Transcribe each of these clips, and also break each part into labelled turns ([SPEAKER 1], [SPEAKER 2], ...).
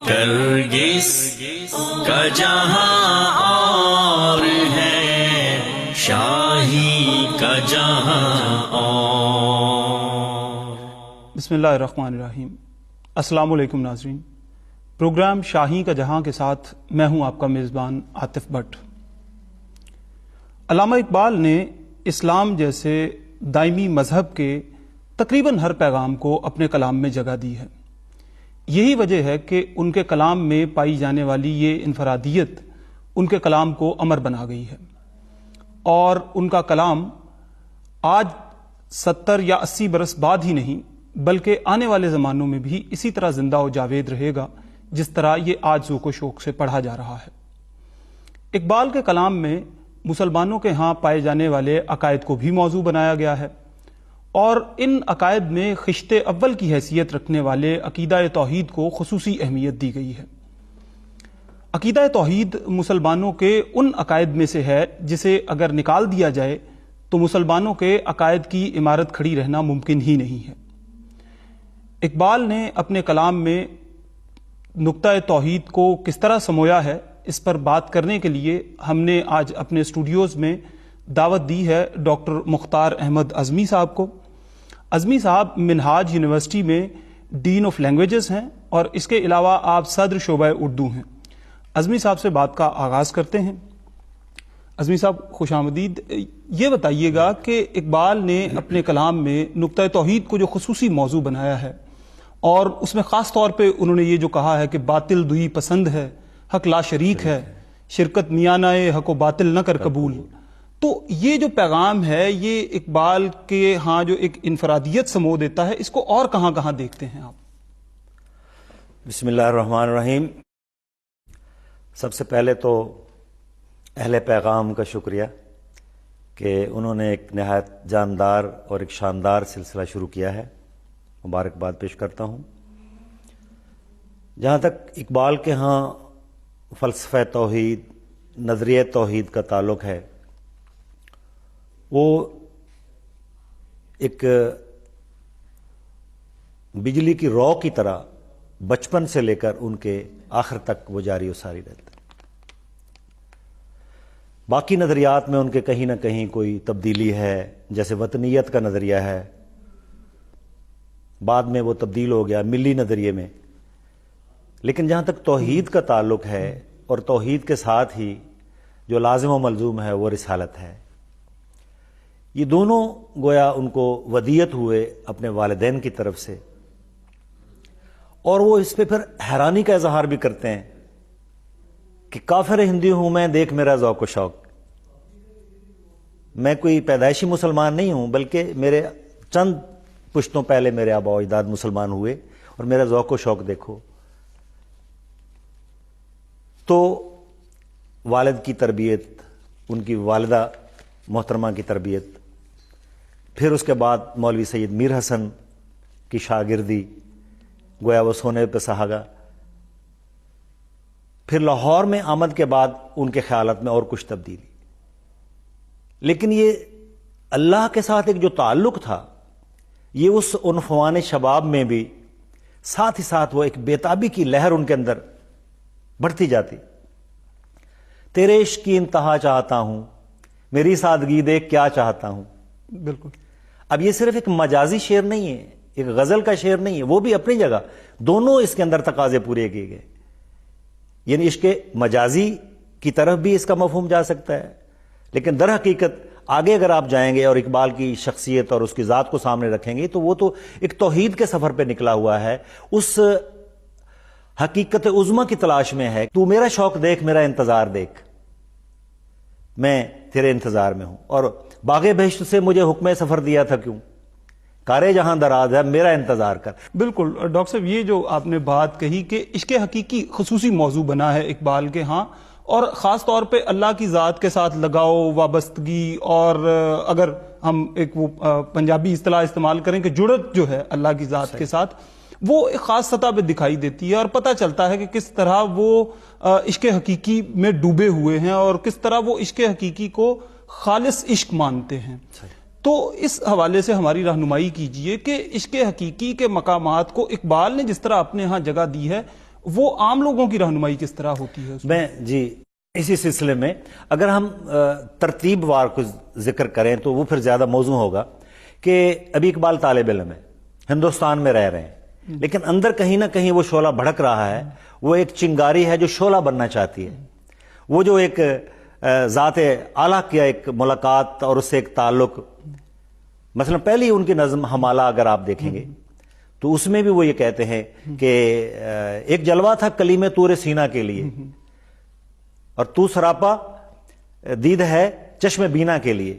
[SPEAKER 1] کرگس کا جہاں اور ہے، شاہی کا جہاں اور۔
[SPEAKER 2] بسم اللہ الرحمن الرحیم۔ السلام علیکم ناظرین، پروگرام شاہی کا جہاں کے ساتھ میں ہوں آپ کا میزبان عاطف بٹ۔ علامہ اقبال نے اسلام جیسے دائمی مذہب کے تقریباً ہر پیغام کو اپنے کلام میں جگہ دی ہے۔ یہی وجہ ہے کہ ان کے کلام میں پائی جانے والی یہ انفرادیت ان کے کلام کو امر بنا گئی ہے، اور ان کا کلام آج 70 یا 80 برس بعد ہی نہیں بلکہ آنے والے زمانوں میں بھی اسی طرح زندہ و جاوید رہے گا جس طرح یہ آج ذوق و شوق سے پڑھا جا رہا ہے۔ اقبال کے کلام میں مسلمانوں کے ہاں پائے جانے والے عقائد کو بھی موضوع بنایا گیا ہے، اور ان عقائد میں خشت اول کی حیثیت رکھنے والے عقیدہ توحید کو خصوصی اہمیت دی گئی ہے۔ عقیدہ توحید مسلمانوں کے ان عقائد میں سے ہے جسے اگر نکال دیا جائے تو مسلمانوں کے عقائد کی عمارت کھڑی رہنا ممکن ہی نہیں ہے۔ اقبال نے اپنے کلام میں نقطہ توحید کو کس طرح سمویا ہے، اس پر بات کرنے کے لیے ہم نے آج اپنے اسٹوڈیوز میں دعوت دی ہے ڈاکٹر مختار احمد اعظمی صاحب کو۔ اعظمی صاحب منہاج یونیورسٹی میں ڈین آف لینگویجز ہیں، اور اس کے علاوہ آپ صدر شعبہ اردو ہیں۔ اعظمی صاحب سے بات کا آغاز کرتے ہیں۔ اعظمی صاحب خوش آمدید۔ یہ بتائیے گا کہ اقبال نے اپنے کلام میں نقطہ توحید کو جو خصوصی موضوع بنایا ہے، اور اس میں خاص طور پہ انہوں نے یہ جو کہا ہے کہ باطل دوئی پسند ہے، حق لا شریک ہے، شرکت میانہ حق و باطل نہ کر قبول، تو یہ جو پیغام ہے یہ اقبال کے ہاں جو ایک انفرادیت سمو دیتا ہے، اس کو اور کہاں کہاں دیکھتے ہیں آپ؟
[SPEAKER 3] بسم اللہ الرحمن الرحیم۔ سب سے پہلے تو اہل پیغام کا شکریہ کہ انہوں نے ایک نہایت جاندار اور ایک شاندار سلسلہ شروع کیا ہے، مبارکباد پیش کرتا ہوں۔ جہاں تک اقبال کے ہاں فلسفہ توحید، نظریہ توحید کا تعلق ہے، وہ ایک بجلی کی رو کی طرح بچپن سے لے کر ان کے آخر تک وہ جاری و ساری رہتا ہے۔ باقی نظریات میں ان کے کہیں نہ کہیں کوئی تبدیلی ہے، جیسے وطنیت کا نظریہ ہے، بعد میں وہ تبدیل ہو گیا ملی نظریے میں، لیکن جہاں تک توحید کا تعلق ہے اور توحید کے ساتھ ہی جو لازم و ملزوم ہے وہ رسالت ہے، یہ دونوں گویا ان کو ودیت ہوئے اپنے والدین کی طرف سے، اور وہ اس پہ پھر حیرانی کا اظہار بھی کرتے ہیں کہ کافر ہندی ہوں میں، دیکھ میرا ذوق و شوق، میں کوئی پیدائشی مسلمان نہیں ہوں بلکہ میرے چند پشتوں پہلے میرے آباء و اجداد مسلمان ہوئے، اور میرا ذوق و شوق دیکھو۔ تو والد کی تربیت، ان کی والدہ محترمہ کی تربیت، پھر اس کے بعد مولوی سید میر حسن کی شاگردی، گویا وہ سونے پہ سہاگا، پھر لاہور میں آمد کے بعد ان کے خیالات میں اور کچھ تبدیلی، لیکن یہ اللہ کے ساتھ ایک جو تعلق تھا یہ اس عنفوان شباب میں بھی ساتھ ہی ساتھ وہ ایک بیتابی کی لہر ان کے اندر بڑھتی جاتی۔ تیرے عشق کی انتہا چاہتا ہوں، میری سادگی دیکھ کیا چاہتا ہوں۔
[SPEAKER 2] بالکل۔
[SPEAKER 3] اب یہ صرف ایک مجازی شعر نہیں ہے، ایک غزل کا شعر نہیں ہے، وہ بھی اپنی جگہ، دونوں اس کے اندر تقاضے پورے کیے گئے۔ یعنی عشق مجازی کی طرف بھی اس کا مفہوم جا سکتا ہے، لیکن در حقیقت آگے اگر آپ جائیں گے اور اقبال کی شخصیت اور اس کی ذات کو سامنے رکھیں گے تو وہ تو ایک توحید کے سفر پہ نکلا ہوا ہے، اس حقیقت عظمیٰ کی تلاش میں ہے۔ تو میرا شوق دیکھ، میرا انتظار دیکھ، میں تیرے انتظار میں ہوں، اور باغ بہشت سے مجھے حکم سفر دیا تھا کیوں، کارے جہاں دراز ہے میرا انتظار کر۔
[SPEAKER 2] بالکل ڈاکٹر صاحب، یہ جو آپ نے بات کہی کہ عشق حقیقی خصوصی موضوع بنا ہے اقبال کے ہاں، اور خاص طور پہ اللہ کی ذات کے ساتھ لگاؤ، وابستگی، اور اگر ہم ایک وہ پنجابی اصطلاح استعمال کریں کہ جڑت جو ہے اللہ کی ذات کے ساتھ، وہ ایک خاص سطح پہ دکھائی دیتی ہے، اور پتہ چلتا ہے کہ کس طرح وہ عشق حقیقی میں ڈوبے ہوئے ہیں، اور کس طرح وہ عشق حقیقی کو خالص عشق مانتے ہیں۔ تو اس حوالے سے ہماری رہنمائی کیجئے کہ عشق حقیقی کے مقامات کو اقبال نے جس طرح اپنے ہاں جگہ دی ہے، وہ عام لوگوں کی رہنمائی کس طرح ہوتی ہے؟
[SPEAKER 3] میں جی اسی سلسلے میں اگر ہم ترتیب وار کو ذکر کریں تو وہ پھر زیادہ موزوں ہوگا کہ ابھی اقبال طالب علم ہے، ہندوستان میں رہ رہے ہیں، لیکن اندر کہیں نہ کہیں وہ شعلہ بھڑک رہا ہے، وہ ایک چنگاری ہے جو شعلہ بننا چاہتی ہے، وہ جو ایک ذات اعلیٰ کیا ایک ملاقات اور اس سے ایک تعلق، مثلا پہلی ان کی نظم ہمالہ اگر آپ دیکھیں گے تو اس میں بھی وہ یہ کہتے ہیں کہ ایک جلوہ تھا کلیم طور سینہ کے لیے، اور تو سراپا دید ہے چشم بینا کے لیے،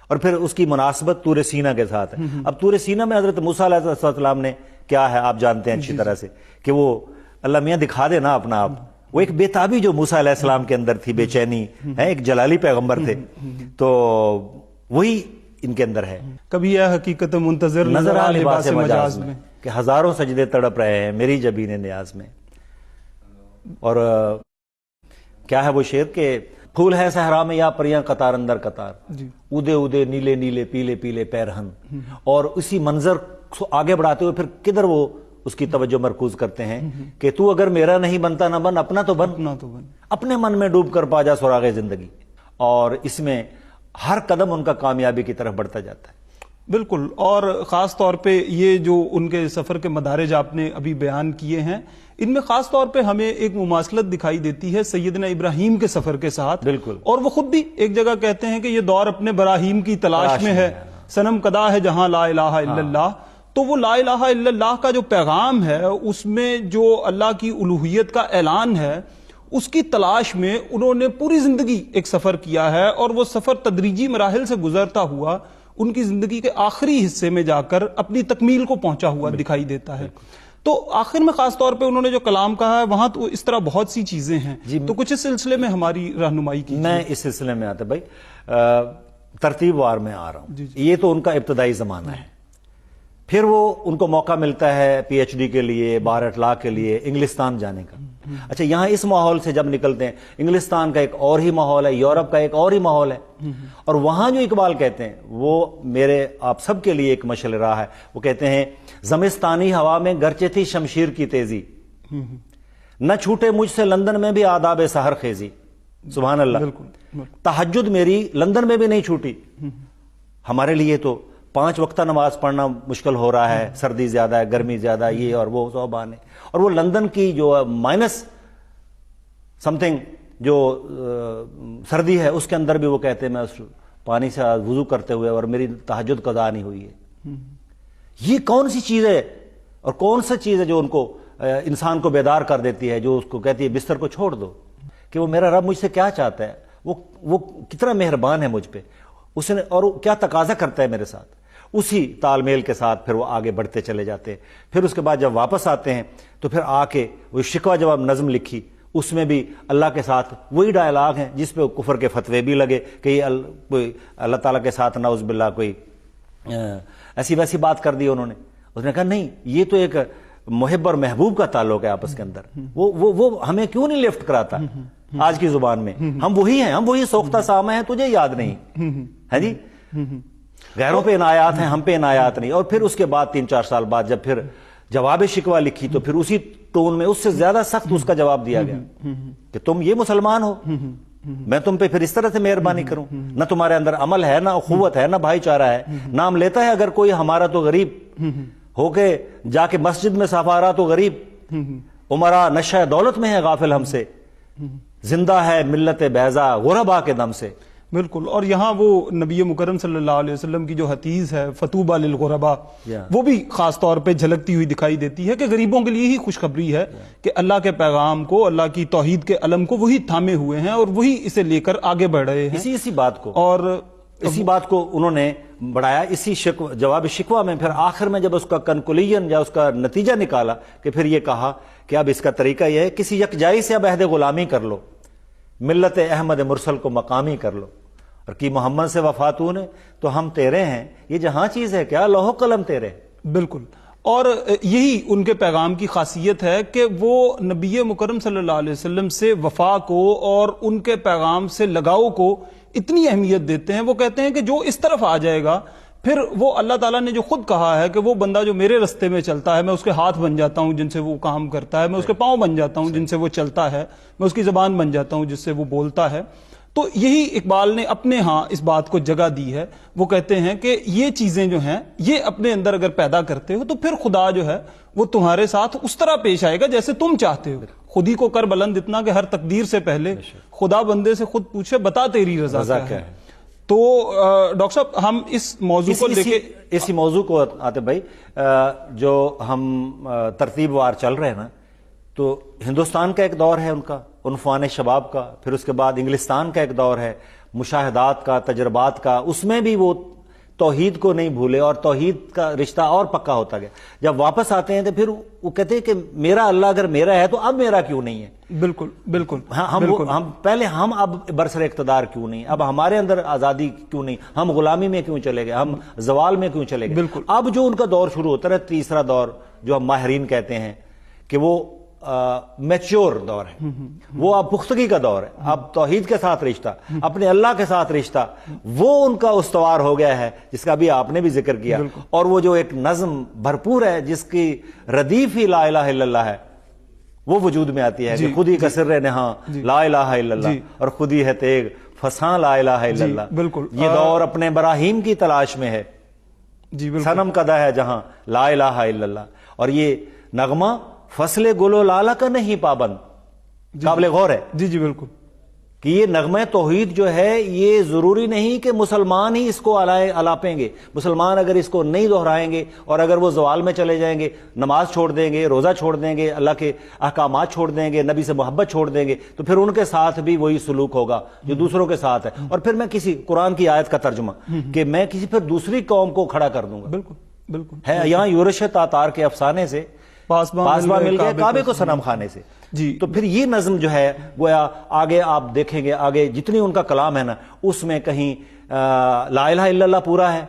[SPEAKER 3] اور پھر اس کی مناسبت طور سینہ کے ساتھ ہے۔ اب طور سینہ میں حضرت موسیٰ علیہ السلام نے کیا ہے آپ جانتے ہیں اچھی طرح سے کہ وہ اللہ میاں دکھا دے نا اپنا آپ، وہ ایک بےتابی جو موسیٰ علیہ السلام کے اندر تھی، بے چینی ہے، ایک جلالی پیغمبر تھے، تو وہی ان کے اندر ہے۔
[SPEAKER 2] کبھی یہ حقیقت منتظر
[SPEAKER 3] نظر آ لباس مجاز میں کہ ہزاروں سجدے تڑپ رہے ہیں میری جبین نیاز میں۔ اور کیا ہے وہ شعر کہ پھول ہے صحرا میں یا پریاں قطار اندر قطار، اودے اودے نیلے نیلے پیلے پیلے پیرہن، اور اسی منظر کو آگے بڑھاتے ہوئے پھر کدھر وہ اس کی توجہ مرکوز کرتے ہیں کہ تو اگر میرا نہیں بنتا نہ بن، اپنا تو بن، اپنے من میں ڈوب کر پا جا سراغ زندگی۔ اور اس میں ہر قدم ان کا کامیابی کی طرف بڑھتا جاتا ہے۔
[SPEAKER 2] بالکل، اور خاص طور پہ یہ جو ان کے سفر کے مدارج آپ نے ابھی بیان کیے ہیں، ان میں خاص طور پہ ہمیں ایک مماثلت دکھائی دیتی ہے سیدنا ابراہیم کے سفر کے ساتھ۔
[SPEAKER 3] بالکل،
[SPEAKER 2] اور وہ خود بھی ایک جگہ کہتے ہیں کہ یہ دور اپنے براہیم کی تلاش میں ہے، صنم کدا ہے جہاں لا الہ الا اللہ۔ تو وہ لا الہ الا اللہ کا جو پیغام ہے، اس میں جو اللہ کی الوہیت کا اعلان ہے، اس کی تلاش میں انہوں نے پوری زندگی ایک سفر کیا ہے، اور وہ سفر تدریجی مراحل سے گزرتا ہوا ان کی زندگی کے آخری حصے میں جا کر اپنی تکمیل کو پہنچا ہوا دکھائی دیتا ہے۔ تو آخر میں خاص طور پہ انہوں نے جو کلام کہا ہے وہاں تو اس طرح بہت سی چیزیں ہیں، تو کچھ اس سلسلے میں ہماری رہنمائی کی۔
[SPEAKER 3] میں اس سلسلے میں آتا بھائی ترتیب وار میں آ رہا ہوں۔ یہ تو ان کا ابتدائی زمانہ ہے، پھر وہ ان کو موقع ملتا ہے پی ایچ ڈی کے لیے، باہر اطلاع کے لیے انگلستان جانے کا۔ اچھا، یہاں اس ماحول سے جب نکلتے ہیں، انگلستان کا ایک اور ہی ماحول ہے، یورپ کا ایک اور ہی ماحول ہے، اور وہاں جو اقبال کہتے ہیں وہ میرے آپ سب کے لیے ایک مشعل راہ ہے۔ وہ کہتے ہیں زمستانی ہوا میں گرچہ تھی شمشیر کی تیزی، نہ چھوٹے مجھ سے لندن میں بھی آداب سحر خیزی۔ سبحان اللہ، تہجد میری لندن میں بھی نہیں چھوٹی۔ ہمارے لیے تو 5 وقتہ نماز پڑھنا مشکل ہو رہا ہے، سردی زیادہ ہے، گرمی زیادہ، یہ اور وہ صوبان ہے، اور وہ لندن کی جو مائنس سم تھنگ جو سردی ہے اس کے اندر بھی وہ کہتے ہیں میں اس پانی سے وضو کرتے ہوئے اور میری تہجد قضا نہیں ہوئی ہے۔ یہ کون سی چیز ہے اور کون سا چیز ہے جو ان کو انسان کو بیدار کر دیتی ہے، جو اس کو کہتی ہے بستر کو چھوڑ دو، کہ وہ میرا رب مجھ سے کیا چاہتا ہے، وہ کتنا مہربان ہے مجھ پہ، اس نے اور کیا تقاضا کرتا ہے میرے ساتھ۔ اسی تال میل کے ساتھ پھر وہ آگے بڑھتے چلے جاتے ہیں۔ پھر اس کے بعد جب واپس آتے ہیں تو پھر آ کے وہ شکوہ جواب نظم لکھی، اس میں بھی اللہ کے ساتھ وہی ڈائلاگ ہیں جس پہ کفر کے فتوے بھی لگے کہ یہ کوئی اللہ تعالیٰ کے ساتھ نعوذ باللہ کوئی ایسی ویسی بات کر دی انہوں نے۔ اس نے کہا نہیں، یہ تو ایک محب اور محبوب کا تعلق ہے آپس کے اندر، وہ ہمیں کیوں نہیں لفٹ کراتا آج کی زبان میں؟ ہم وہی ہیں، ہم وہی سوختہ سامہ ہیں، تجھے یاد نہیں ہے جی؟ غیروں پہ عنایات ہیں، ہم پہ عنایات نہیں۔ اور پھر اس کے بعد 3-4 سال بعد جب پھر جواب شکوہ لکھی تو پھر اسی ٹون میں اس سے زیادہ سخت اس کا جواب دیا گیا کہ تم یہ مسلمان ہو، میں تم پہ پھر اس طرح سے مہربانی کروں، نہ تمہارے اندر عمل ہے، نہ اخوت ہے، نہ بھائی چارہ ہے، نام لیتا ہے اگر کوئی ہمارا تو غریب ہو کے جا کے مسجد میں سفارا تو غریب، عمرا نشہ دولت میں ہے غافل ہم سے، زندہ ہے ملت بیضا غربا کے دم سے۔
[SPEAKER 2] بالکل، اور یہاں وہ نبی مکرم صلی اللہ علیہ وسلم کی جو حدیث ہے فطوبى للغرباء، وہ بھی خاص طور پہ جھلکتی ہوئی دکھائی دیتی ہے کہ غریبوں کے لیے ہی خوشخبری ہے کہ اللہ کے پیغام کو، اللہ کی توحید کے علم کو وہی تھامے ہوئے ہیں اور وہی اسے لے کر آگے بڑھ رہے ہیں۔
[SPEAKER 3] اسی بات کو انہوں نے بڑھایا، اسی جواب شکوہ میں پھر آخر میں جب اس کا کنکلوژن یا اس کا نتیجہ نکالا کہ پھر یہ کہا کہ اب اس کا طریقہ یہ ہے کسی یکجائی سے اب عہد غلامی کر لو، ملت احمد مرسل کو مقامی کر لو، اور کی محمد سے وفاتون ہے تو ہم تیرے ہیں، یہ جہاں چیز ہے کیا لوح قلم تیرے۔ بالکل،
[SPEAKER 2] اور یہی ان کے پیغام کی خاصیت ہے کہ وہ نبی مکرم صلی اللہ علیہ وسلم سے وفا کو اور ان کے پیغام سے لگاؤ کو اتنی اہمیت دیتے ہیں۔ وہ کہتے ہیں کہ جو اس طرف آ جائے گا پھر وہ اللہ تعالیٰ نے جو خود کہا ہے کہ وہ بندہ جو میرے رستے میں چلتا ہے میں اس کے ہاتھ بن جاتا ہوں جن سے وہ کام کرتا ہے، میں اس کے پاؤں بن جاتا ہوں جن سے وہ چلتا ہے، میں اس کی زبان بن جاتا ہوں جس سے وہ بولتا ہے. تو یہی اقبال نے اپنے ہاں اس بات کو جگہ دی ہے. وہ کہتے ہیں کہ یہ چیزیں جو ہیں یہ اپنے اندر اگر پیدا کرتے ہو تو پھر خدا جو ہے وہ تمہارے ساتھ اس طرح پیش آئے گا جیسے تم چاہتے ہو. خود ہی کو کر بلند اتنا کہ ہر تقدیر سے پہلے خدا بندے سے خود پوچھے بتا تیری رضا کیا ہے. تو ڈاکٹر صاحب ہم اس موضوع کو لے کے
[SPEAKER 3] اسی موضوع کو آتے بھائی جو ہم ترتیب وار چل رہے ہیں نا، تو ہندوستان کا ایک دور ہے ان کا عنفوان شباب کا، پھر اس کے بعد انگلستان کا ایک دور ہے مشاہدات کا، تجربات کا. اس میں بھی وہ توحید کو نہیں بھولے اور توحید کا رشتہ اور پکا ہوتا گیا. جب واپس آتے ہیں تو پھر وہ کہتے ہیں کہ میرا اللہ اگر میرا ہے تو اب میرا کیوں نہیں ہے.
[SPEAKER 2] بالکل بالکل.
[SPEAKER 3] ہم پہلے ہم اب برسر اقتدار کیوں نہیں، اب ہمارے اندر آزادی کیوں نہیں، ہم غلامی میں کیوں چلے گئے، ہم زوال میں کیوں چلے گئے.
[SPEAKER 2] بالکل.
[SPEAKER 3] اب جو ان کا دور شروع ہوتا ہے تیسرا دور جو ہم ماہرین کہتے ہیں کہ وہ میچور دور ہے، وہ اب پختگی کا دور ہے. اب توحید کے ساتھ رشتہ، اپنے اللہ کے ساتھ رشتہ، وہ ان کا استوار ہو گیا ہے جس کا بھی آپ نے بھی ذکر کیا. اور وہ جو ایک نظم بھرپور ہے جس کی ردیف ہی لا الہ الا اللہ ہے وہ وجود میں آتی ہے کہ خود ہی کا سر نہاں لا الہ الا اللہ اور خود ہی ہے تیغ فساں لا الہ الا اللہ.
[SPEAKER 2] بالکل.
[SPEAKER 3] یہ دور اپنے براہیم کی تلاش میں ہے، صنم کدہ ہے جہاں لا الہ الا اللہ. اور یہ نغمہ فصل گل و لالا کا نہیں پابند، قابل غور ہے.
[SPEAKER 2] جی بالکل.
[SPEAKER 3] کہ یہ نغمہ توحید جو ہے یہ ضروری نہیں کہ مسلمان ہی اس کو الاپیں گے. مسلمان اگر اس کو نہیں دہرائیں گے اور اگر وہ زوال میں چلے جائیں گے، نماز چھوڑ دیں گے، روزہ چھوڑ دیں گے، اللہ کے احکامات چھوڑ دیں گے، نبی سے محبت چھوڑ دیں گے، تو پھر ان کے ساتھ بھی وہی سلوک ہوگا جو دوسروں کے ساتھ ہے. اور پھر میں کسی قرآن کی آیت کا ترجمہ کہ میں کسی پھر دوسری قوم کو کھڑا کر دوں گا.
[SPEAKER 2] بالکل بالکل.
[SPEAKER 3] ہے یہاں یورش تاتار کے افسانے سے پاسباں مل گئے کعبے کو صنم خانے سے.
[SPEAKER 2] جی.
[SPEAKER 3] تو پھر یہ نظم جو ہے گویا آگے آپ دیکھیں گے، آگے جتنی ان کا کلام ہے نا اس میں کہیں لا الہ الا اللہ پورا ہے،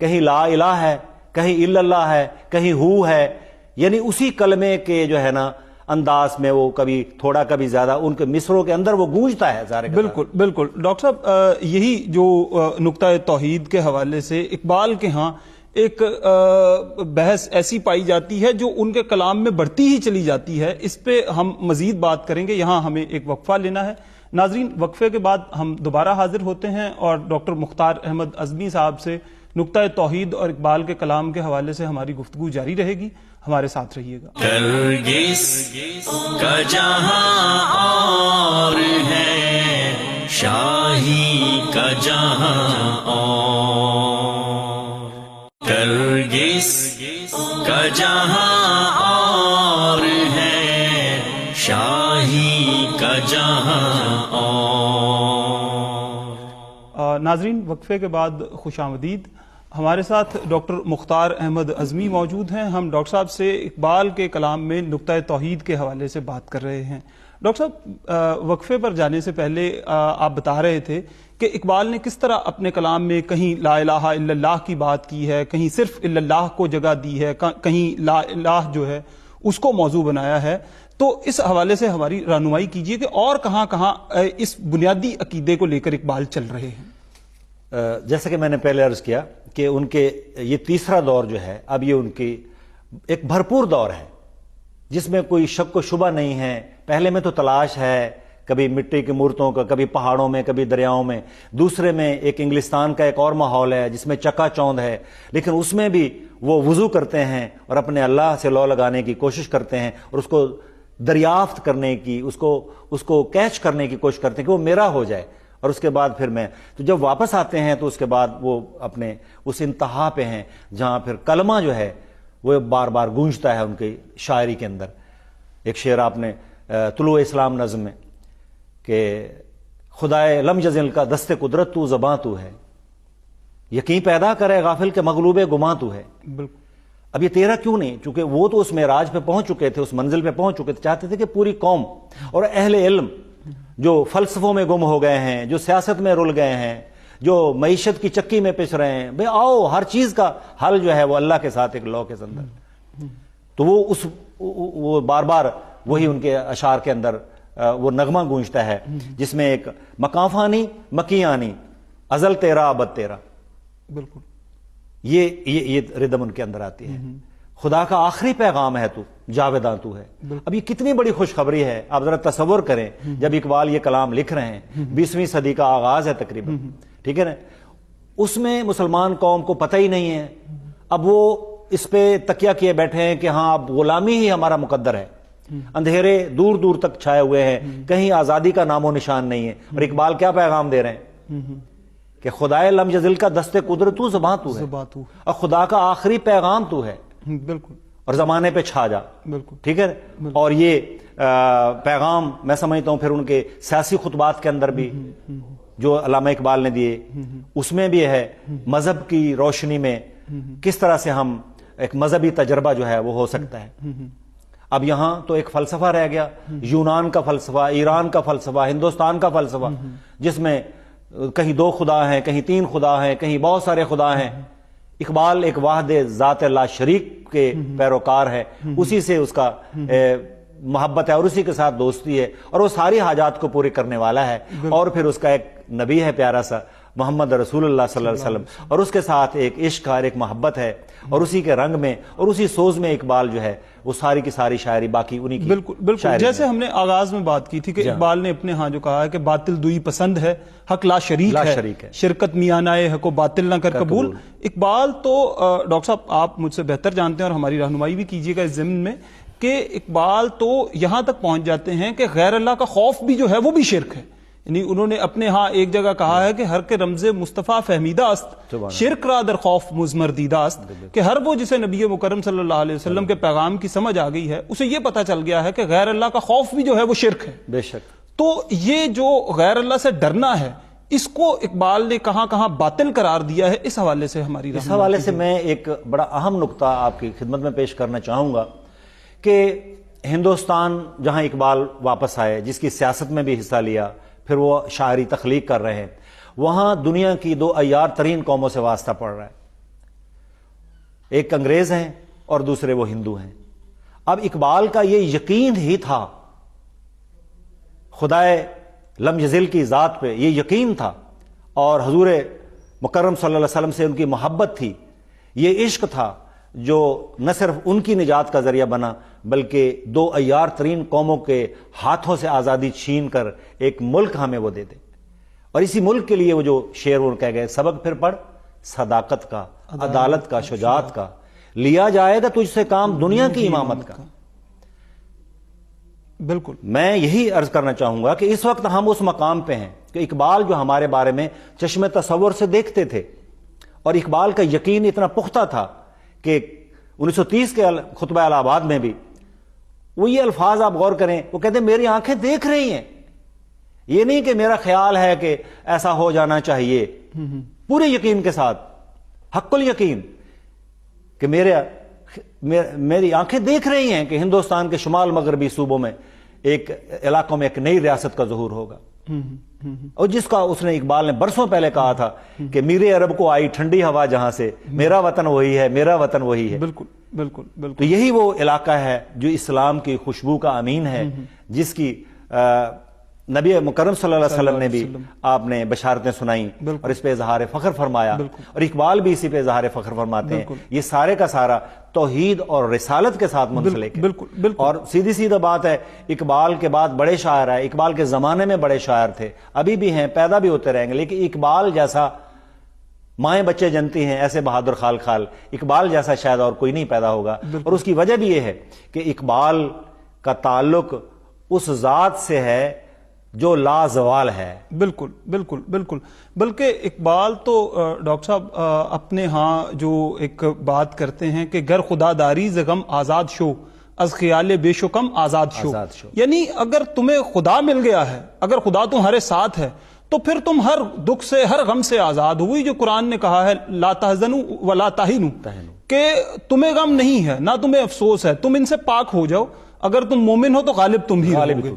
[SPEAKER 3] کہیں لا الہ ہے، کہیں الا اللہ ہے، کہیں ہو ہے. یعنی اسی کلمے کے جو ہے نا انداز میں وہ کبھی تھوڑا کبھی زیادہ ان کے مصروں کے اندر وہ گونجتا ہے سارے.
[SPEAKER 2] بالکل بالکل. ڈاکٹر صاحب یہی جو نقطہ توحید کے حوالے سے اقبال کے ہاں ایک بحث ایسی پائی جاتی ہے جو ان کے کلام میں بڑھتی ہی چلی جاتی ہے. اس پہ ہم مزید بات کریں گے. یہاں ہمیں ایک وقفہ لینا ہے. ناظرین وقفے کے بعد ہم دوبارہ حاضر ہوتے ہیں اور ڈاکٹر مختار احمد عزمی صاحب سے نقطہ توحید اور اقبال کے کلام کے حوالے سے ہماری گفتگو جاری رہے گی. ہمارے ساتھ رہیے گا.
[SPEAKER 1] نرگس کا جہاں اور ہے، شاہی کا جہاں اور، نرگس کا جہاں اور ہے، شاہی کا جہاں اور.
[SPEAKER 2] ناظرین وقفے کے بعد خوش آمدید. ہمارے ساتھ ڈاکٹر مختار احمد عزمی موجود ہیں. ہم ڈاکٹر صاحب سے اقبال کے کلام میں نقطہ توحید کے حوالے سے بات کر رہے ہیں. ڈاکٹر صاحب وقفے پر جانے سے پہلے آپ بتا رہے تھے کہ اقبال نے کس طرح اپنے کلام میں کہیں لا الہ الا اللہ کی بات کی ہے، کہیں صرف الا اللہ کو جگہ دی ہے، کہیں لا الہ جو ہے اس کو موضوع بنایا ہے. تو اس حوالے سے ہماری رہنمائی کیجئے کہ اور کہاں کہاں اس بنیادی عقیدے کو لے کر اقبال چل رہے ہیں.
[SPEAKER 3] جیسا کہ میں نے پہلے عرض کیا کہ ان کے یہ تیسرا دور جو ہے اب یہ ان کی ایک بھرپور دور ہے جس میں کوئی شک و شبہ نہیں ہے. پہلے میں تو تلاش ہے، کبھی مٹی کی مورتوں کا، کبھی پہاڑوں میں، کبھی دریاؤں میں. دوسرے میں ایک انگلستان کا ایک اور ماحول ہے جس میں چکا چوند ہے، لیکن اس میں بھی وہ وضو کرتے ہیں اور اپنے اللہ سے لو لگانے کی کوشش کرتے ہیں اور اس کو دریافت کرنے کی، اس کو کیچ کرنے کی کوشش کرتے ہیں کہ وہ میرا ہو جائے. اور اس کے بعد پھر میں تو جب واپس آتے ہیں تو اس کے بعد وہ اپنے اس انتہا پہ ہیں جہاں پھر کلمہ جو ہے وہ بار بار گونجتا ہے ان کی شاعری کے اندر. ایک شعر آپ نے طلوع اسلام نظم میں کہ خدائے لم یزل کا دست قدرت تو زباں تو ہے، یقین پیدا کرے غافل کے مغلوب گماں تو ہے.
[SPEAKER 2] بالکل.
[SPEAKER 3] اب یہ تیرا کیوں نہیں؟ چونکہ وہ تو اس معراج پہ پہنچ چکے تھے، اس منزل پہ پہنچ چکے تھے. چاہتے تھے کہ پوری قوم اور اہل علم جو فلسفوں میں گم ہو گئے ہیں، جو سیاست میں رل گئے ہیں، جو معیشت کی چکی میں پس رہے ہیں، بھئی آؤ ہر چیز کا حل جو ہے وہ اللہ کے ساتھ ایک لو کے اندر. تو وہ بار بار وہی ان کے اشعار کے اندر وہ نغمہ گونجتا ہے جس میں ایک مکاں فانی مکی آنی ازل تیرا ابد تیرا.
[SPEAKER 2] بالکل.
[SPEAKER 3] یہ ردم ان کے اندر آتی ہے. خدا کا آخری پیغام ہے تو، جاویداں تو ہے. اب یہ کتنی بڑی خوشخبری ہے. آپ ذرا تصور کریں جب اقبال یہ کلام لکھ رہے ہیں، 20ویں صدی کا آغاز ہے تقریباً، ٹھیک ہے نا، اس میں مسلمان قوم کو پتہ ہی نہیں ہے. اب وہ اس پہ تکیہ کیے بیٹھے ہیں کہ ہاں اب غلامی ہی ہمارا مقدر ہے. اندھیرے دور دور تک چھائے ہوئے ہیں، کہیں آزادی کا نام و نشان نہیں ہے. اور اقبال کیا پیغام دے رہے ہیں کہ خدائے لم یزل کا دست قدرت تو زباں تو ہے، اور خدا کا آخری پیغام تو ہے.
[SPEAKER 2] بالکل.
[SPEAKER 3] اور زمانے پہ چھا جا.
[SPEAKER 2] بالکل.
[SPEAKER 3] ٹھیک ہے. اور یہ پیغام میں سمجھتا ہوں پھر ان کے سیاسی خطبات کے اندر بھی جو علامہ اقبال نے دیے، اس میں بھی ہے مذہب کی روشنی میں کس طرح سے ہم ایک مذہبی تجربہ جو ہے وہ ہو سکتا ہے. اب یہاں تو ایک فلسفہ رہ گیا، یونان کا فلسفہ، ایران کا فلسفہ، ہندوستان کا فلسفہ، جس میں کہیں 2 خدا ہیں، کہیں 3 خدا ہیں، کہیں بہت سارے خدا ہیں. اقبال ایک واحد ذات لا شریک کے پیروکار ہے، اسی سے اس کا محبت ہے اور اسی کے ساتھ دوستی ہے، اور وہ ساری حاجات کو پوری کرنے والا ہے. اور پھر اس کا ایک نبی ہے پیارا سا، محمد رسول اللہ صلی اللہ علیہ وسلم، اور اس کے ساتھ ایک عشق اور ایک محبت ہے. اور اسی کے رنگ میں اور اسی سوز میں اقبال جو ہے وہ ساری کی ساری شاعری باقی انہی کی.
[SPEAKER 2] بالکل. جیسے ہم نے آغاز میں بات کی تھی کہ اقبال نے اپنے ہاں جو کہا ہے کہ باطل دوئی پسند ہے، حق لا شریک ہے، شرکت میانہ حق و باطل نہ کر قبول. اقبال تو ڈاکٹر صاحب آپ مجھ سے بہتر جانتے ہیں اور ہماری رہنمائی بھی کیجیے گا اس ضمن میں کہ اقبال تو یہاں تک پہنچ جاتے ہیں کہ غیر اللہ کا خوف بھی جو ہے وہ بھی شرک ہے. یعنی انہوں نے اپنے ہاں ایک جگہ کہا ہے کہ ہر کے رمز مصطفیٰ فہمیدہ است، شرک را در خوف مزمر دیدہ است، کہ ہر وہ جسے نبی مکرم صلی اللہ علیہ وسلم کے پیغام کی سمجھ آ گئی ہے اسے یہ پتا چل گیا ہے کہ غیر اللہ کا خوف بھی جو ہے وہ شرک ہے.
[SPEAKER 3] بے شک.
[SPEAKER 2] تو یہ جو غیر اللہ سے ڈرنا ہے اس کو اقبال نے کہاں کہاں باطل قرار دیا ہے، اس حوالے سے ہماری
[SPEAKER 3] اس حوالے سے میں ایک بڑا اہم نقطہ آپ کی خدمت میں پیش کرنا چاہوں گا کہ ہندوستان جہاں اقبال واپس آئے، جس کی سیاست میں بھی حصہ لیا، پھر وہ شاعری تخلیق کر رہے ہیں، وہاں دنیا کی 2 عیار ترین قوموں سے واسطہ پڑ رہا ہے. ایک انگریز ہیں اور دوسرے وہ ہندو ہیں. اب اقبال کا یہ یقین ہی تھا، خدائے لم یزل کی ذات پہ یہ یقین تھا، اور حضور مکرم صلی اللہ علیہ وسلم سے ان کی محبت تھی، یہ عشق تھا جو نہ صرف ان کی نجات کا ذریعہ بنا بلکہ 2 عیار ترین قوموں کے ہاتھوں سے آزادی چھین کر ایک ملک ہمیں وہ دے دے. اور اسی ملک کے لیے وہ جو شعر وہ کہہ گئے، سبق پھر پڑھ صداقت کا، عدالت کا، شجاعت کا، لیا جائے گا تجھ سے کام دنیا کی امامت کا.
[SPEAKER 2] بالکل.
[SPEAKER 3] میں یہی عرض کرنا چاہوں گا کہ اس وقت ہم اس مقام پہ ہیں کہ اقبال جو ہمارے بارے میں چشم تصور سے دیکھتے تھے، اور اقبال کا یقین اتنا پختہ تھا کہ 1930 کے خطبہ الہ آباد میں بھی وہ یہ الفاظ آپ غور کریں، وہ کہتے ہیں میری آنکھیں دیکھ رہی ہیں. یہ نہیں کہ میرا خیال ہے کہ ایسا ہو جانا چاہیے، پورے یقین کے ساتھ، حق الیقین، کہ میری آنکھیں دیکھ رہی ہیں کہ ہندوستان کے شمال مغربی صوبوں میں ایک علاقوں میں ایک نئی ریاست کا ظہور ہوگا. اور جس کا اس نے اقبال نے برسوں پہلے کہا تھا کہ میرے عرب کو آئی ٹھنڈی ہوا جہاں سے، میرا وطن وہی ہے، میرا وطن وہی ہے.
[SPEAKER 2] بالکل بالکل بالکل.
[SPEAKER 3] تو یہی وہ علاقہ ہے جو اسلام کی خوشبو کا امین ہے، جس کی نبی مکرم صلی اللہ علیہ وسلم نے بھی آپ نے بشارتیں سنائیں اور اس پہ اظہار فخر فرمایا، اور اقبال بھی اسی پہ اظہار فخر فرماتے ہیں. یہ سارے کا سارا توحید اور رسالت کے ساتھ منسلک ہے.
[SPEAKER 2] بالکل.
[SPEAKER 3] اور سیدھی بات ہے، اقبال کے بعد بڑے شاعر آئے، اقبال کے زمانے میں بڑے شاعر تھے، ابھی بھی ہیں، پیدا بھی ہوتے رہیں گے، لیکن اقبال جیسا مائیں بچے جنتی ہیں ایسے بہادر خال خال، اقبال جیسا شاید اور کوئی نہیں پیدا ہوگا. اور اس کی وجہ بھی یہ ہے کہ اقبال کا تعلق اس ذات سے ہے جو لا زوال ہے.
[SPEAKER 2] بالکل بالکل بالکل. بلکہ اقبال تو ڈاکٹر صاحب اپنے ہاں جو ایک بات کرتے ہیں کہ گر خدا داری ز غم آزاد شو، از خیال بے شکم آزاد شو. یعنی اگر تمہیں خدا مل گیا ہے، اگر خدا تمہارے ساتھ ہے تو پھر تم ہر دکھ سے، ہر غم سے آزاد ہوئی. جو قرآن نے کہا ہے لا تحزنوا ولا تہنوا، کہ تمہیں غم نہیں ہے نہ تمہیں افسوس ہے، تم ان سے پاک ہو جاؤ. اگر تم مومن ہو تو غالب تم ہی رہو گے.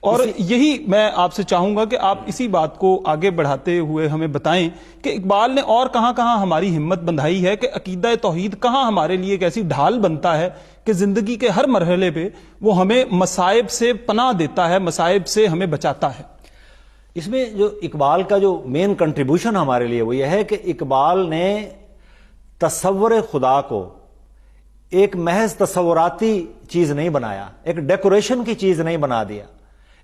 [SPEAKER 2] اور یہی میں آپ سے چاہوں گا کہ آپ اسی بات کو آگے بڑھاتے ہوئے ہمیں بتائیں کہ اقبال نے اور کہاں کہاں ہماری ہمت بندھائی ہے، کہ عقیدہ توحید کہاں ہمارے لیے ایک ایسی ڈھال بنتا ہے کہ زندگی کے ہر مرحلے پہ وہ ہمیں مصائب سے پناہ دیتا ہے، مصائب سے ہمیں بچاتا ہے.
[SPEAKER 3] اس میں جو اقبال کا جو مین کنٹریبیوشن ہمارے لیے وہ یہ ہے کہ اقبال نے تصور خدا کو ایک محض تصوراتی چیز نہیں بنایا، ایک ڈیکوریشن کی چیز نہیں بنا دیا،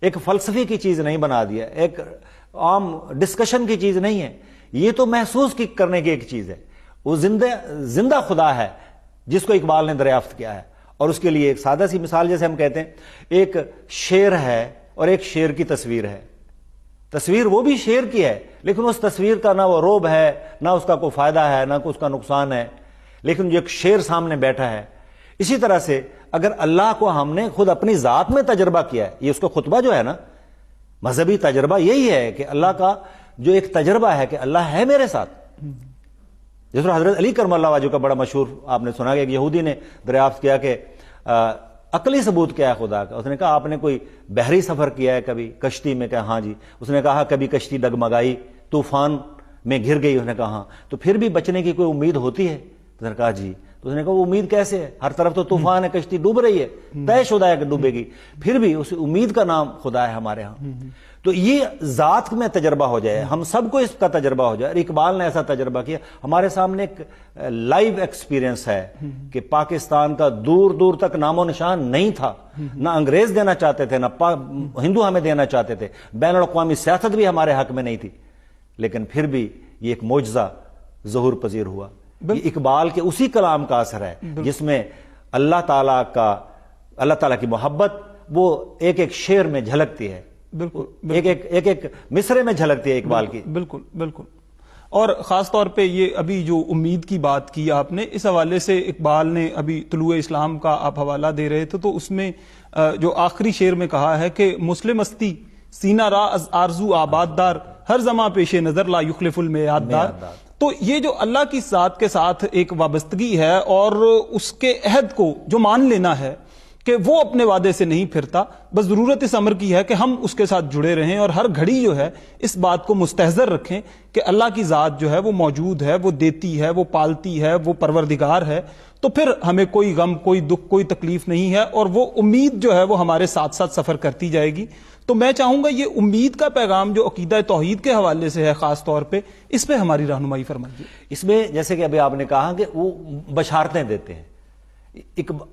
[SPEAKER 3] ایک فلسفی کی چیز نہیں بنا دیا، ایک عام ڈسکشن کی چیز نہیں ہے، یہ تو محسوس کرنے کی ایک چیز ہے۔ وہ زندہ خدا ہے جس کو اقبال نے دریافت کیا ہے۔ اور اس کے لیے ایک سادہ سی مثال، جیسے ہم کہتے ہیں ایک شیر ہے اور ایک شیر کی تصویر ہے، تصویر وہ بھی شیر کی ہے لیکن اس تصویر کا نہ وہ روب ہے، نہ اس کا کوئی فائدہ ہے، نہ اس کا نقصان ہے، لیکن جو ایک شیر سامنے بیٹھا ہے۔ اسی طرح سے اگر اللہ کو ہم نے خود اپنی ذات میں تجربہ کیا ہے، یہ اس کا خطبہ جو ہے نا، مذہبی تجربہ یہی ہے کہ اللہ کا جو ایک تجربہ ہے کہ اللہ ہے میرے ساتھ۔ جس طرح حضرت علی کرم اللہ وجہ کا بڑا مشہور آپ نے سنا کہ ایک یہودی نے دریافت کیا کہ عقلی ثبوت کیا ہے خدا کا۔ اس نے کہا آپ نے کوئی بحری سفر کیا ہے کبھی کشتی میں؟ کہا ہاں جی۔ اس نے کہا کبھی کشتی ڈگمگائی، طوفان میں گر گئی؟ اس نے کہا ہاں۔ تو پھر بھی بچنے کی کوئی امید ہوتی ہے؟ اس نے کہا جی۔ تو اس نے کہا وہ امید کیسے ہے؟ ہر طرف تو طوفان ہے، کشتی ڈوب رہی ہے، طے شدہ ہے کہ ڈوبے گی، پھر بھی اس امید کا نام خدا ہے ہمارے ہاں۔ تو یہ ذات میں تجربہ ہو جائے، ہم سب کو اس کا تجربہ ہو جائے۔ اور اقبال نے ایسا تجربہ کیا، ہمارے سامنے ایک لائیو ایکسپیرینس ہے کہ پاکستان کا دور دور تک نام و نشان نہیں تھا، نہ انگریز دینا چاہتے تھے، نہ ہندو ہمیں دینا چاہتے تھے، بین الاقوامی سیاست بھی ہمارے حق میں نہیں تھی، لیکن پھر بھی یہ ایک معجزہ ظہور پذیر ہوا۔ یہ اقبال کے اسی کلام کا اثر ہے جس میں اللہ تعالیٰ کی محبت وہ ایک ایک شعر میں جھلکتی ہے، ایک ایک مصرے میں جھلکتی ہے اقبال کی۔
[SPEAKER 2] بالکل بالکل۔ اور خاص طور پہ یہ ابھی جو امید کی بات کی آپ نے، اس حوالے سے اقبال نے ابھی طلوع اسلام کا آپ حوالہ دے رہے تھے، تو اس میں جو آخری شعر میں کہا ہے کہ مسلم استی سینہ را از آرزو آباد دار، ہر زماں پیش نظر لا یخلف المیعاد دار۔ تو یہ جو اللہ کی ذات کے ساتھ ایک وابستگی ہے اور اس کے عہد کو جو مان لینا ہے کہ وہ اپنے وعدے سے نہیں پھرتا، بس ضرورت اس امر کی ہے کہ ہم اس کے ساتھ جڑے رہیں اور ہر گھڑی جو ہے اس بات کو مستحضر رکھیں کہ اللہ کی ذات جو ہے وہ موجود ہے، وہ دیتی ہے، وہ پالتی ہے، وہ پروردگار ہے، تو پھر ہمیں کوئی غم، کوئی دکھ، کوئی تکلیف نہیں ہے، اور وہ امید جو ہے وہ ہمارے ساتھ ساتھ سفر کرتی جائے گی۔ تو میں چاہوں گا یہ امید کا پیغام جو عقیدہ توحید کے حوالے سے ہے خاص طور پہ، اس پہ ہماری رہنمائی فرمائیے۔
[SPEAKER 3] اس میں جیسے کہ ابھی آپ نے کہا کہ وہ بشارتیں دیتے ہیں،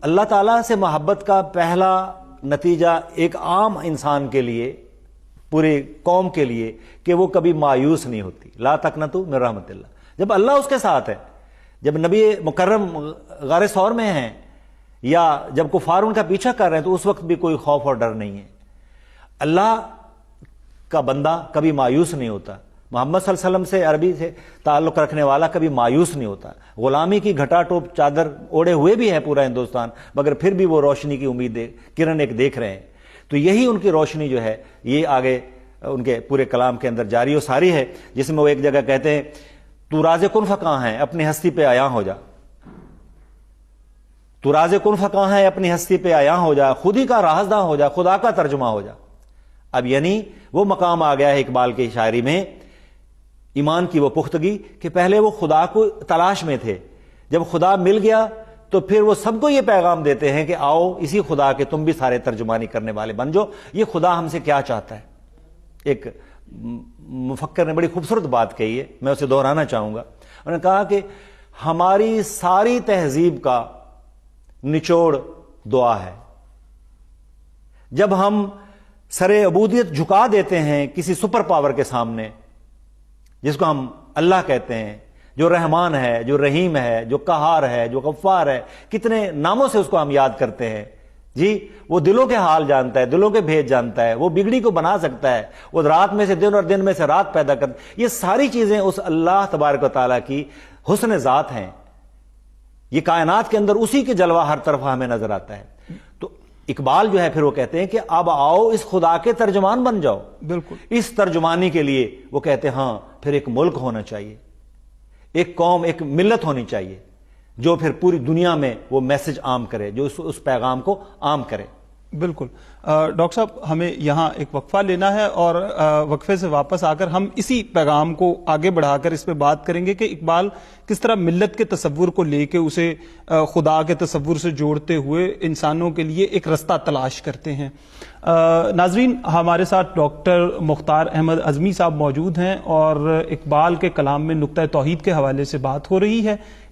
[SPEAKER 3] اللہ تعالیٰ سے محبت کا پہلا نتیجہ ایک عام انسان کے لیے، پوری قوم کے لیے، کہ وہ کبھی مایوس نہیں ہوتی۔ لا تقنطوا من رحمت اللہ۔ جب اللہ اس کے ساتھ ہے، جب نبی مکرم غار ثور میں ہیں یا جب کفار ان کا پیچھا کر رہے ہیں، تو اس وقت بھی کوئی خوف اور ڈر نہیں ہے۔ اللہ کا بندہ کبھی مایوس نہیں ہوتا۔ محمد صلی اللہ علیہ وسلم سے، عربی سے تعلق رکھنے والا کبھی مایوس نہیں ہوتا۔ غلامی کی گھٹا ٹوپ چادر اوڑے ہوئے بھی ہے پورا ہندوستان، مگر پھر بھی وہ روشنی کی امید کرن ایک دیکھ رہے ہیں۔ تو یہی ان کی روشنی جو ہے یہ آگے ان کے پورے کلام کے اندر جاری و ساری ہے، جس میں وہ ایک جگہ کہتے ہیں تو راز کن فکاں ہے اپنی ہستی پہ عیاں ہو جا، تو راز کن فکاں ہے اپنی ہستی پہ عیاں ہو جا، خود ہی کا رازداں ہو جا، خدا کا ترجمہ ہو جا۔ اب یعنی وہ مقام آ گیا ہے اقبال کی شاعری میں، ایمان کی وہ پختگی کہ پہلے وہ خدا کو تلاش میں تھے، جب خدا مل گیا تو پھر وہ سب کو یہ پیغام دیتے ہیں کہ آؤ اسی خدا کے تم بھی سارے ترجمانی کرنے والے بن جاؤ۔ یہ خدا ہم سے کیا چاہتا ہے؟ ایک مفکر نے بڑی خوبصورت بات کہی ہے، میں اسے دہرانا چاہوں گا۔ انہوں نے کہا کہ ہماری ساری تہذیب کا نچوڑ دعا ہے۔ جب ہم سر عبودیت جھکا دیتے ہیں کسی سپر پاور کے سامنے، جس کو ہم اللہ کہتے ہیں، جو رحمان ہے، جو رحیم ہے، جو قہار ہے، جو غفار ہے، کتنے ناموں سے اس کو ہم یاد کرتے ہیں جی۔ وہ دلوں کے حال جانتا ہے، دلوں کے بھید جانتا ہے، وہ بگڑی کو بنا سکتا ہے، وہ رات میں سے دن اور دن میں سے رات پیدا کرتا ہے۔ یہ ساری چیزیں اس اللہ تبارک و تعالیٰ کی حسن ذات ہیں۔ یہ کائنات کے اندر اسی کے جلوہ ہر طرف ہمیں نظر آتا ہے۔ تو اقبال جو ہے پھر وہ کہتے ہیں کہ اب آؤ اس خدا کے ترجمان بن جاؤ۔
[SPEAKER 2] بالکل۔
[SPEAKER 3] اس ترجمانی کے لیے وہ کہتے ہیں ہاں پھر ایک ملک ہونا چاہیے، ایک قوم، ایک ملت ہونی چاہیے جو پھر پوری دنیا میں وہ میسج عام کرے، جو اس پیغام کو عام کرے۔
[SPEAKER 2] بالکل۔ ڈاکٹر صاحب ہمیں یہاں ایک وقفہ لینا ہے اور وقفے سے واپس آ کر ہم اسی پیغام کو آگے بڑھا کر اس پہ بات کریں گے کہ اقبال کس طرح ملت کے تصور کو لے کے اسے خدا کے تصور سے جوڑتے ہوئے انسانوں کے لیے ایک رستہ تلاش کرتے ہیں۔ ناظرین، ہمارے ساتھ ڈاکٹر مختار احمد اعظمی صاحب موجود ہیں اور اقبال کے کلام میں نقطہ توحید کے حوالے سے بات ہو رہی ہے۔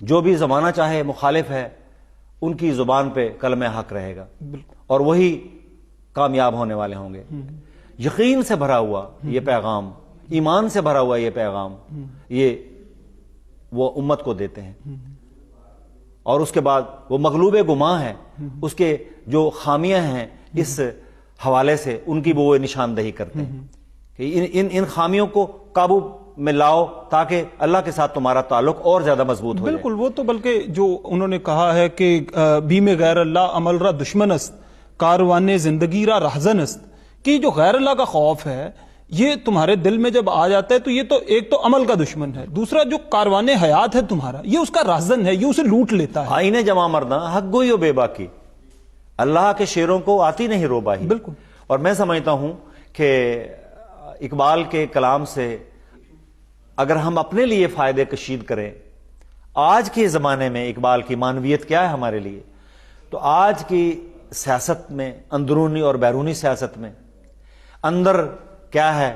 [SPEAKER 3] جو بھی زمانہ چاہے مخالف ہے ان کی زبان پہ کلمہ حق رہے گا اور وہی کامیاب ہونے والے ہوں گے. یقین سے بھرا ہوا یہ پیغام، ایمان سے بھرا ہوا یہ پیغام، یہ وہ امت کو دیتے ہیں. اور اس کے بعد وہ مغلوب گماں ہے، اس کے جو خامیاں ہیں اس حوالے سے ان کی وہ نشاندہی کرتے ہیں کہ ان خامیوں کو قابو میں لاؤ تاکہ اللہ کے ساتھ تمہارا تعلق اور زیادہ مضبوط ہو جائے.
[SPEAKER 2] بالکل، وہ تو بلکہ جو انہوں نے کہا ہے کہ بیم غیر اللہ عمل را دشمن است، کاروان زندگی را رہزن است، کہ جو غیر اللہ کا خوف ہے یہ تمہارے دل میں جب آ جاتا ہے تو یہ تو ایک تو عمل کا دشمن ہے، دوسرا جو کاروان حیات ہے تمہارا یہ اس کا رہزن ہے، یہ اسے لوٹ لیتا ہے.
[SPEAKER 3] آئینے جمع مردہ حق گوئی و بے باکی، اللہ کے شعروں کو آتی نہیں روباہی.
[SPEAKER 2] بالکل.
[SPEAKER 3] اور میں سمجھتا ہوں کہ اقبال کے کلام سے اگر ہم اپنے لیے فائدے کشید کریں، آج کے زمانے میں اقبال کی معنویت کیا ہے ہمارے لیے، تو آج کی سیاست میں، اندرونی اور بیرونی سیاست میں اندر کیا ہے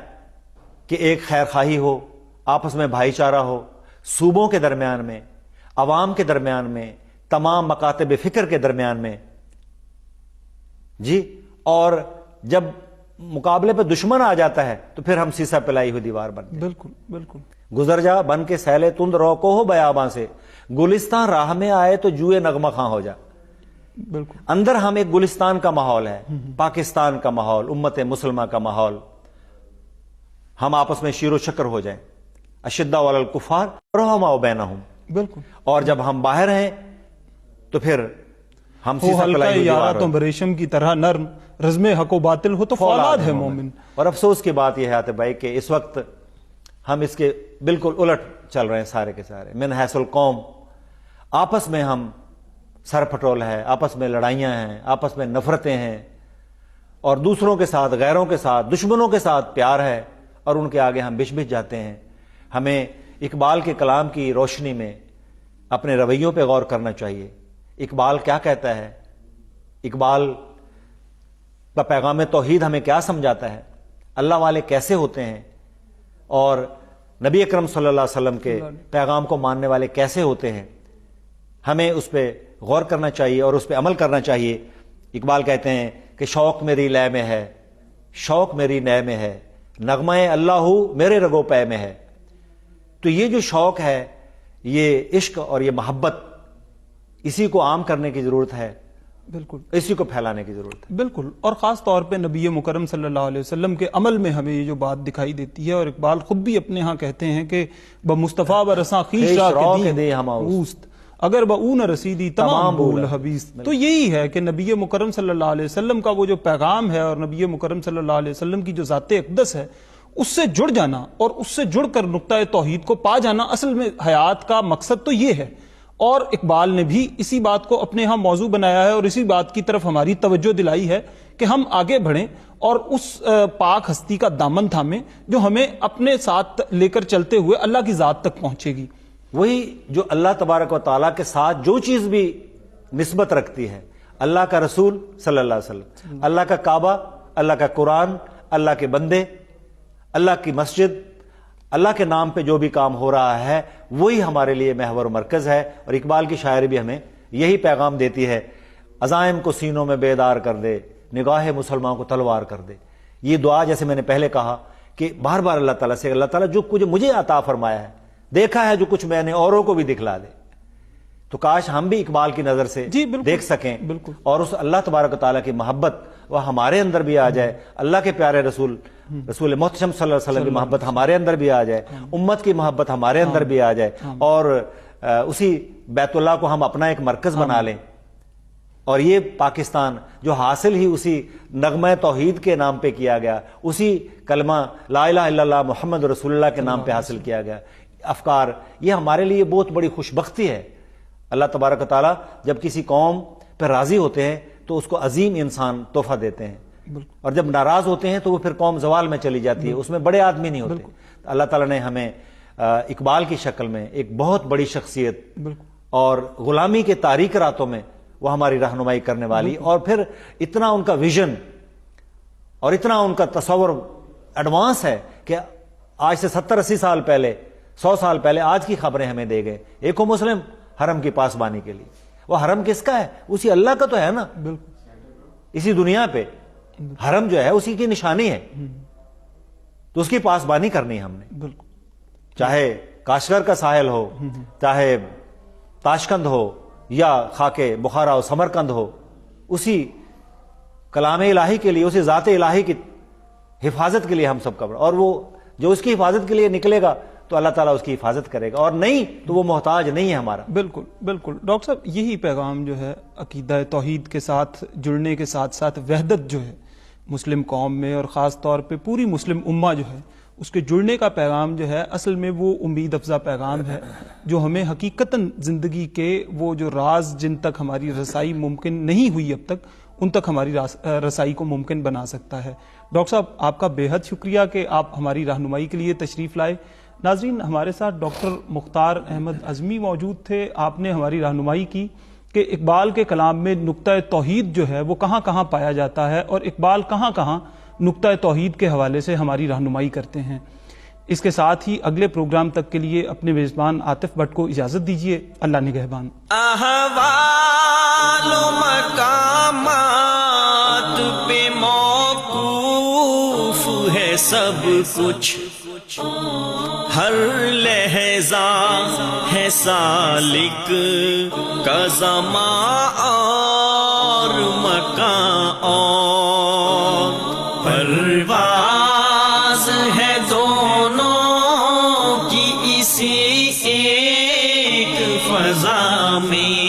[SPEAKER 3] کہ ایک خیر خواہی ہو، آپس میں بھائی چارہ ہو، صوبوں کے درمیان میں، عوام کے درمیان میں، تمام مکاتب فکر کے درمیان میں جی. اور جب مقابلے پہ دشمن آ جاتا ہے تو پھر ہم سیسا پلائی ہوئی دیوار بنتے ہیں.
[SPEAKER 2] بالکل بالکل.
[SPEAKER 3] گزر جا بن کے سیلے تند روکو ہو بیاباں سے، گلستان راہ میں آئے تو جوئے نغمہ خاں ہو جا.
[SPEAKER 2] بالکل.
[SPEAKER 3] اندر ہم ایک گلستان کا ماحول ہے، پاکستان کا ماحول، امت مسلمہ کا ماحول، ہم آپس میں شیر و شکر ہو جائیں. اشداء علی الکفار رحماء بینہم.
[SPEAKER 2] بالکل.
[SPEAKER 3] اور جب ہم باہر ہیں تو پھر ہم
[SPEAKER 2] ہو
[SPEAKER 3] سیسا
[SPEAKER 2] ہلکا
[SPEAKER 3] پلائی ہوئی
[SPEAKER 2] یارا
[SPEAKER 3] دیوار
[SPEAKER 2] تو بریشم کی طرح نرم، رزم حق و باطل ہو تو فولاد ہے مومن.
[SPEAKER 3] اور افسوس کی بات یہ ہے آتے بھائی کہ اس وقت ہم اس کے بالکل الٹ چل رہے ہیں سارے کے سارے. من حیث القوم آپس میں ہم سر پھٹول ہے، آپس میں لڑائیاں ہیں، آپس میں نفرتیں ہیں، اور دوسروں کے ساتھ، غیروں کے ساتھ، دشمنوں کے ساتھ پیار ہے، اور ان کے آگے ہم بچ جاتے ہیں. ہمیں اقبال کے کلام کی روشنی میں اپنے رویوں پہ غور کرنا چاہیے. اقبال کیا کہتا ہے، اقبال کا پیغام توحید ہمیں کیا سمجھاتا ہے، اللہ والے کیسے ہوتے ہیں، اور نبی اکرم صلی اللہ علیہ وسلم کے پیغام کو ماننے والے کیسے ہوتے ہیں. ہمیں اس پہ غور کرنا چاہیے اور اس پہ عمل کرنا چاہیے. اقبال کہتے ہیں کہ شوق میری لے میں ہے، شوق میری نے میں ہے، نغمہ اللہ میرے رگو پے میں ہے. تو یہ جو شوق ہے، یہ عشق اور یہ محبت، اسی کو عام کرنے کی ضرورت ہے.
[SPEAKER 2] بالکل.
[SPEAKER 3] اسی کو پھیلانے کی ضرورت ہے.
[SPEAKER 2] بالکل. اور خاص طور پہ نبی مکرم صلی اللہ علیہ وسلم کے عمل میں ہمیں یہ جو بات دکھائی دیتی ہے، اور اقبال خود بھی اپنے ہاں کہتے ہیں کہ بمصطفیٰ برساں خیش را کے دی اوست، اگر بہ نہ رسیدی تمام بول حبیث. تو یہی ہے کہ نبی مکرم صلی اللہ علیہ وسلم کا وہ جو پیغام ہے، اور نبی مکرم صلی اللہ علیہ وسلم کی جو ذات اقدس ہے، اس سے جڑ جانا اور اس سے جڑ کر نقطہ توحید کو پا جانا اصل میں حیات کا مقصد تو یہ ہے. اور اقبال نے بھی اسی بات کو اپنے ہاں موضوع بنایا ہے، اور اسی بات کی طرف ہماری توجہ دلائی ہے کہ ہم آگے بڑھیں اور اس پاک ہستی کا دامن تھامیں جو ہمیں اپنے ساتھ لے کر چلتے ہوئے اللہ کی ذات تک پہنچے گی.
[SPEAKER 3] وہی جو اللہ تبارک و تعالیٰ کے ساتھ جو چیز بھی نسبت رکھتی ہے، اللہ کا رسول صلی اللہ علیہ وسلم، اللہ کا کعبہ، اللہ کا قرآن، اللہ کے بندے، اللہ کی مسجد، اللہ کے نام پہ جو بھی کام ہو رہا ہے، وہی ہمارے لیے محور و مرکز ہے. اور اقبال کی شاعری بھی ہمیں یہی پیغام دیتی ہے، عزائم کو سینوں میں بیدار کر دے، نگاہ مسلمان کو تلوار کر دے. یہ دعا جیسے میں نے پہلے کہا کہ بار بار اللہ تعالیٰ سے، اللہ تعالیٰ جو کچھ مجھے عطا فرمایا ہے، دیکھا ہے جو کچھ میں نے، اوروں کو بھی دکھلا دے. تو کاش ہم بھی اقبال کی نظر سے دیکھ سکیں، اور اس اللہ تبارک و تعالیٰ کی محبت وہ ہمارے اندر بھی آ جائے، اللہ کے پیارے رسول محتشم صلی اللہ علیہ وسلم کی محبت ہمارے اندر بھی آ جائے، امت کی محبت ہمارے اندر بھی آ جائے، اور اسی بیت اللہ کو ہم اپنا ایک مرکز بنا لیں. اور یہ پاکستان جو حاصل ہی اسی نغمہ توحید کے نام پہ کیا گیا، اسی کلمہ لا الہ الا اللہ محمد رسول اللہ کے نام پہ حاصل کیا گیا افکار، یہ ہمارے لیے بہت بڑی خوش بختی ہے. اللہ تبارک و تعالیٰ جب کسی قوم پہ راضی ہوتے ہیں تو اس کو عظیم انسان تحفہ دیتے ہیں، اور جب ناراض ہوتے ہیں تو وہ پھر قوم زوال میں چلی جاتی ہے، اس میں بڑے آدمی نہیں ہوتے. اللہ تعالیٰ نے ہمیں اقبال کی شکل میں ایک بہت بڑی شخصیت، اور غلامی کے تاریک راتوں میں وہ ہماری رہنمائی کرنے والی، اور پھر اتنا ان کا ویژن اور اتنا ان کا تصور ایڈوانس ہے کہ آج سے 70-80 سال پہلے، 100 سال پہلے آج کی خبریں ہمیں دے گئے. ایک ہو مسلم حرم کی پاسبانی کے لیے. وہ حرم کس کا ہے؟ اسی اللہ کا تو ہے نا.
[SPEAKER 2] بالکل.
[SPEAKER 3] اسی دنیا پہ حرم جو ہے اسی کی نشانی ہے, تو اس کی پاسبانی کرنی ہے ہم نے.
[SPEAKER 2] بالکل.
[SPEAKER 3] چاہے کاشغر کا ساحل ہو, چاہے تاشقند ہو, یا خاک بخارا و سمرقند ہو, اسی کلام الہی کے لیے, اسی ذات الہی کی حفاظت کے لیے ہم سب کا بڑا. اور وہ جو اس کی حفاظت کے لیے نکلے گا تو اللہ تعالیٰ اس کی حفاظت کرے گا, اور نہیں تو وہ محتاج نہیں ہے ہمارا.
[SPEAKER 2] بالکل بالکل. ڈاکٹر صاحب, یہی پیغام جو ہے عقیدہ توحید کے ساتھ جڑنے کے ساتھ ساتھ وحدت جو ہے مسلم قوم میں, اور خاص طور پہ پوری مسلم امہ جو ہے اس کے جڑنے کا پیغام جو ہے, اصل میں وہ امید افزا پیغام ہے جو ہمیں حقیقتاً زندگی کے وہ جو راز جن تک ہماری رسائی ممکن نہیں ہوئی اب تک, ان تک ہماری رسائی کو ممکن بنا سکتا ہے. ڈاکٹر صاحب, آپ کا بے حد شکریہ کہ آپ ہماری رہنمائی کے لیے تشریف لائے. ناظرین, ہمارے ساتھ ڈاکٹر مختار احمد اعظمی موجود تھے. آپ نے ہماری رہنمائی کی کہ اقبال کے کلام میں نقطہ توحید جو ہے وہ کہاں کہاں پایا جاتا ہے, اور اقبال کہاں کہاں نقطہ توحید کے حوالے سے ہماری رہنمائی کرتے ہیں. اس کے ساتھ ہی اگلے پروگرام تک کے لیے اپنے میزبان عاطف بٹ کو اجازت دیجیے. اللہ نگہبان.
[SPEAKER 1] احوال و مقامات پہ موقوف ہے سب کچھ, ہر لہجہ ہے سالک کا زمان اور مکان, اور پرواز ہے دونوں کی اسی ایک فضا میں.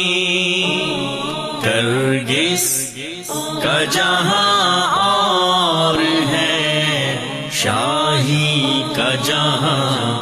[SPEAKER 1] کرگس کا جہاں اور ہے شاہی کا جہاں